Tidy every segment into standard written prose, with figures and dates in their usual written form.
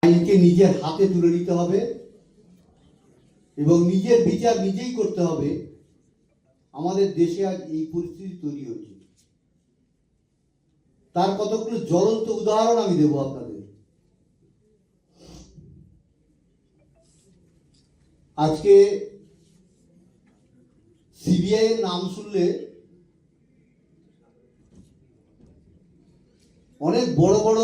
আইনকে নিজের হাতে তুলে নিতে হবে এবং নিজের বিচার নিজেই করতে হবে। আমাদের দেশে আজ এই পরিস্থিতি তৈরি হচ্ছে, তার কতগুলো জ্বলন্ত উদাহরণ আমি দেব আপনাদের। আজকে সিবিআই এর নাম শুনলে অনেক বড় বড়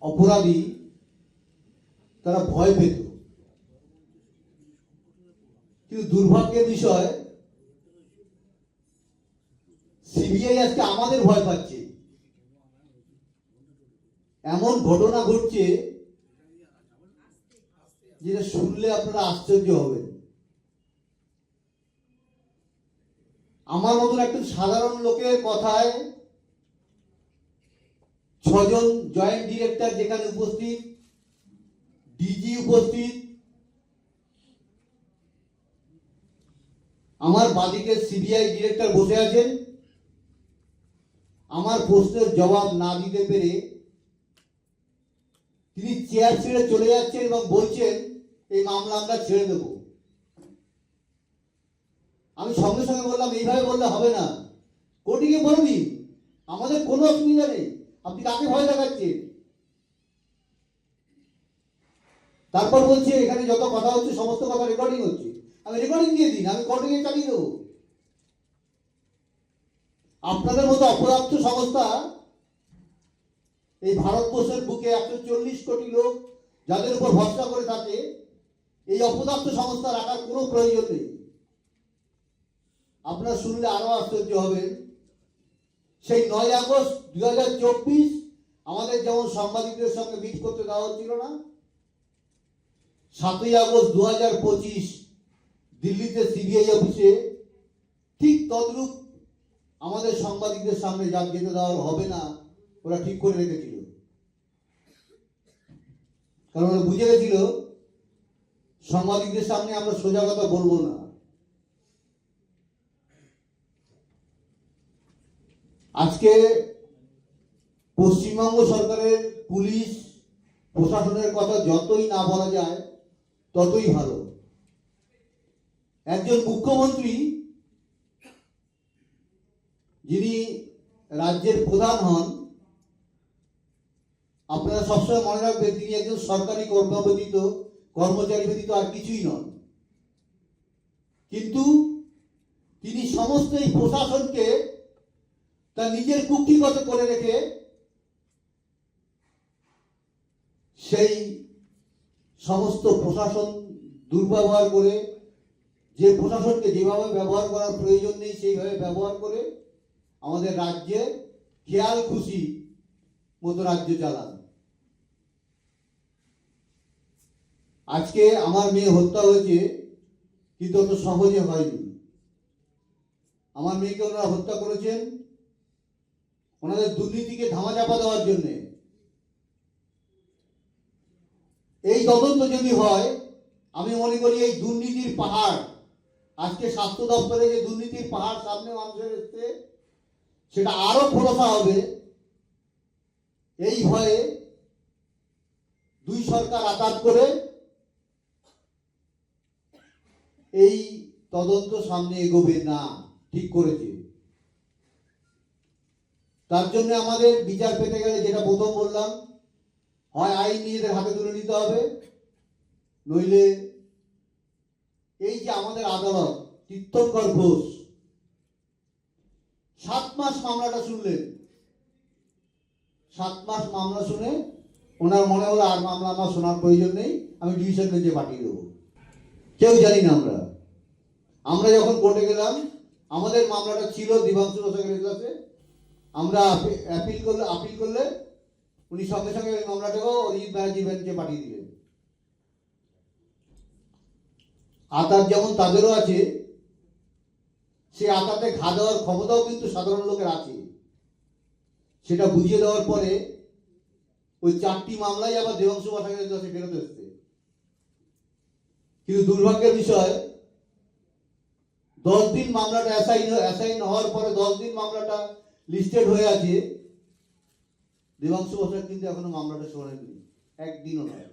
অপরাধী তারা ভয় পেত, কিন্তু দুর্ভাগ্যের বিষয় সিবিআই আজকে আমাদের ভয় পাচ্ছে। এমন ঘটনা ঘটছে যেটা শুনলে আপনারা আশ্চর্য হবেন। আমার মতন একটা সাধারণ লোকের কথায় 6 জন জয়েন্ট ডিরেক্টর যেখানে উপস্থিত, ডিজি উপস্থিত, আমার বাদিকে সিবিআই ডিরেক্টর বসে আছেন। আমার প্রশ্নের জবাব না দিতে পেরে তিনি চেয়ার ছেড়ে চলে যাচ্ছেন এবং বলছেন এই মামলা আমরা ছেড়ে দেব। আমি সঙ্গে সঙ্গে বললাম এইভাবে বললে হবে না, কোর্টে বলে দিন, আমাদের কোনো অসুবিধা নেই, আপনি কাকে ভয় দেখাচ্ছেন? তারপর বলছে এখানে যত কথা হচ্ছে সমস্ত কথা রেকর্ডিং হচ্ছে, আমি রেকর্ডিং দিয়ে দিন, আমি কোর্টে গিয়ে চালিয়ে দেবো। আপনাদের মতো অপরাধ সংস্থা এই ভারতবর্ষের বুকে 140 কোটি লোক যাদের উপর ভরসা করে থাকে, এই অপদার্থ সংস্থা রাখার কোনো প্রয়োজন নেই। আপনারা শুনলে আরো আশ্চর্য হবেন। সেই 9 আগস্ট 2024 আমাদের যেমন সাংবাদিকদের সঙ্গে মিট করতে দেওয়া হচ্ছিল না, 7ই আগস্ট 2025 দিল্লিতে সিবিআই অফিসে ঠিক তদ্রূপ আমাদের সাংবাদিকদের সামনে যা যেতে দেওয়া হবে না, ওরা ঠিক করে রেখেছিল। কারণ ওরা বুঝে গেছিল সাংবাদিকদের সামনে আমরা সোজা কথা বলবো না। আজকে পশ্চিমবঙ্গ সরকারের পুলিশ প্রশাসনের কথা যতই না বলা যায় ততই ভালো। একজন মুখ্যমন্ত্রী যিনি রাজ্যের প্রধান হন, আপনারা সবসময় মনে রাখবেন তিনি একজন সরকারি কর্মচারী ব্যতীত আর কিছুই নন। কিন্তু তিনি সমস্ত এই প্রশাসনকে তার নিজের কুক্ষিগত করে রেখে সেই সমস্ত প্রশাসন দুর্ব্যবহার করে, যে প্রশাসনকে যেভাবে ব্যবহার করার প্রয়োজন নেই সেইভাবে ব্যবহার করে আমাদের রাজ্যে খেয়াল খুশি মতো রাজ্য চালান। আজকে আমার মেয়ে হত্যা হয়েছে, কিন্তু অত সহজে হয়নি। আমার মেয়েকে ওনারা হত্যা করেছেন ওনাদের দুর্নীতিকে ধামাচাপা দেওয়ার জন্য। এই তদন্ত যদি হয়, আমি মনে করি এই দুর্নীতির পাহাড়, আজকে স্বাস্থ্য দপ্তরে যে দুর্নীতির পাহাড় সামনে মানুষের এসছে, সেটা আরো খোলাসা হবে। এই ভয়ে দুই সরকার আঘাত করে এই তদন্ত সামনে এগোবে না, ঠিক করেছে। তার জন্য আমাদের বিচার পেতে গেলে যেটা প্রথম বললাম, হয় আইন নিজেদের হাতে তুলে নিতে হবে, নইলে এই যে আমাদের আদালত তীর্থঙ্কর ঘোষ 7 মাস মামলাটা শুনলেন, 7 মাস মামলা শুনে ওনার মনে হলো আর মামলা আমার শোনার প্রয়োজন নেই, আমি ডিভিশন বেঞ্চে পাঠিয়ে দেবো। কেউ জানি না আমরা যখন কোর্টে গেলাম, আমাদের মামলাটা ছিল দিবাংশু ঘোষের কাছে, আমরা আপিল করলে উনি সঙ্গে সঙ্গে ওই মামলাটাকেও অরিজিৎ ব্যানার্জি বেঞ্চে পাঠিয়ে দিলেন। আতার যেমন তাদেরও আছে, সে আতাতে ঘা দেওয়ার ক্ষমতাও কিন্তু সাধারণ লোকের আছে। সেটা বুঝিয়ে দেওয়ার পরে ওই 4টি মামলাই আবার দেবাংশু ঘোষের কাছে ফেরত এসছে। কিন্তু দুর্ভাগ্যের বিষয়, 10 দিন মামলাটা অ্যাসাইন হওয়ার পরে 10 দিন মামলাটা লিস্টেড হয়ে আছে, দেবাংশু বসাক কিন্তু এখনো মামলাটা শোনেননি, একদিনও নয়।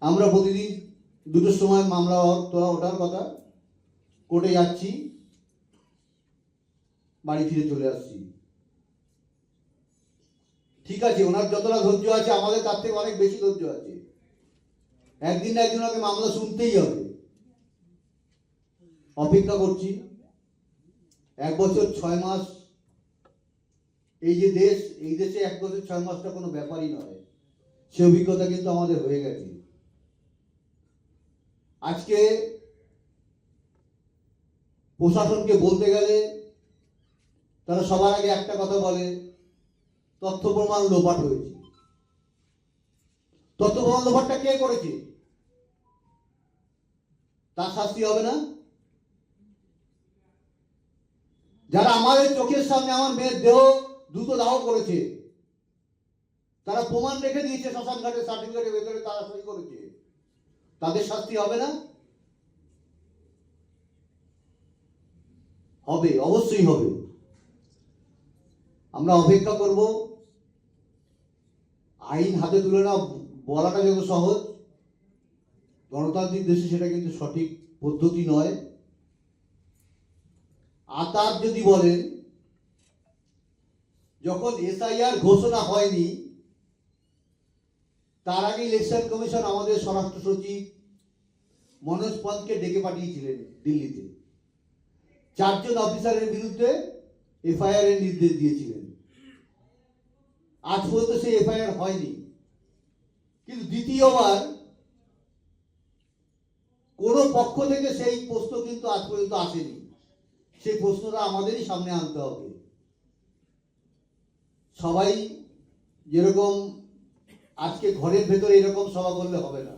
আমরা প্রতিদিন 2টোর সময় মামলা ওঠার কথা, কোর্টে যাচ্ছি, বাড়ি ফিরে চলে আসছি। ঠিক আছে, ওনার যতটা ধৈর্য আছে আমাদের তার থেকে অনেক বেশি ধৈর্য আছে। একদিন না একদিন ওকে মামলা শুনতেই হবে। অপেক্ষা করছি 1 বছর 6 মাস। এই যে দেশ, এই দেশে 1 বছর 6 মাসটা কোনো ব্যাপারই নয়, সে অভিজ্ঞতা কিন্তু আমাদের হয়ে গেছে। আজকে প্রশাসনকে বলতে গেলে তারা সবার আগে একটা কথা বলে, তথ্য প্রমাণ লোপাট হয়েছে। তথ্য প্রমাণ লোপাটটা কে করেছে? তার শাস্তি হবে না? যারা আমাদের চোখের সামনে আমার মেয়ের দেহ দ্রুত দাহ করেছে, তারা প্রমাণ রেখে দিয়েছে, শ্মশান ঘাটের সার্টিফিকেটের ভেতরে তারা সই করেছে, তাদের শাস্তি হবে না? হবে, অবশ্যই হবে। আমরা অপেক্ষা করব। আইন হাতে তুলে না বলাটা যত সহজ, গণতান্ত্রিক দেশে সেটা কিন্তু সঠিক পদ্ধতি নয়। আতার যদি বলেন, যখন এসআইআর ঘোষণা হয়নি তার আগে ইলেকশন কমিশন আমাদের স্বরাষ্ট্র সচিব মনোজ পন্তকে ডেকে পাঠিয়েছিলেন দিল্লিতে। 4 জন অফিসারের বিরুদ্ধে এফআইআর এর নির্দেশ দিয়েছিলেন। আজ পর্যন্ত সেই এফআইআর হয়নি, কিন্তু দ্বিতীয়বার কোন পক্ষ থেকে সেই প্রশ্ন কিন্তু আজ পর্যন্ত আসেনি। সেই প্রশ্নটা আমাদেরই সামনে আনতে হবে। সবাই যেরকম আজকে ঘরের ভেতরে এরকম সভা করলে হবে না,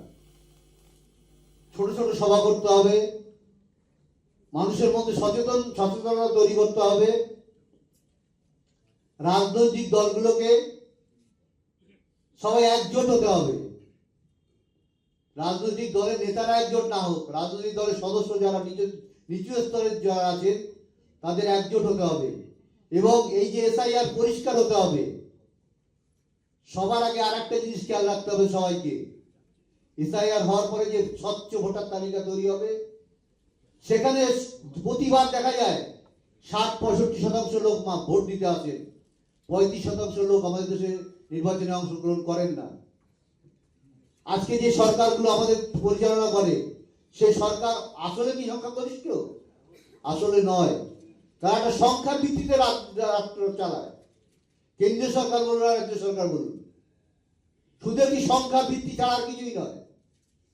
ছোট ছোট সভা করতে হবে, মানুষের মধ্যে সচেতনতা তৈরি করতে হবে। রাজনৈতিক দলগুলোকে সবাই একজোট হতে হবে। রাজনৈতিক দলের নেতারা একজোট না হোক, রাজনৈতিক দলের সদস্য যারা নিচু স্তরের যারা আছেন তাদের একজোট হতে হবে। এবং এই যে এসআইআর পরিষ্কার হতে হবে। সবার আগে আর একটা জিনিস খেয়াল রাখতে হবে সবাইকে, এসআইআর হওয়ার পরে যে স্বচ্ছ ভোটার তালিকা তৈরি হবে, সেখানে প্রতিবার দেখা যায় 60-65% লোক ভোট দিতে আসেন, 35% লোক আমাদের দেশে নির্বাচনে অংশগ্রহণ করেন না। আজকে যে সরকারগুলো আমাদের পরিচালনা করে, সেই সরকার আসলে কি সংখ্যাগরিষ্ঠ? আসলে নয়। তারা একটা সংখ্যার ভিত্তিতে রাষ্ট্র চালায়। কেন্দ্রীয় সরকার বলুন আর রাজ্য সরকার বলুন, শুধু কি সংখ্যা ভিত্তি ছাড়া আর কিছুই নয়।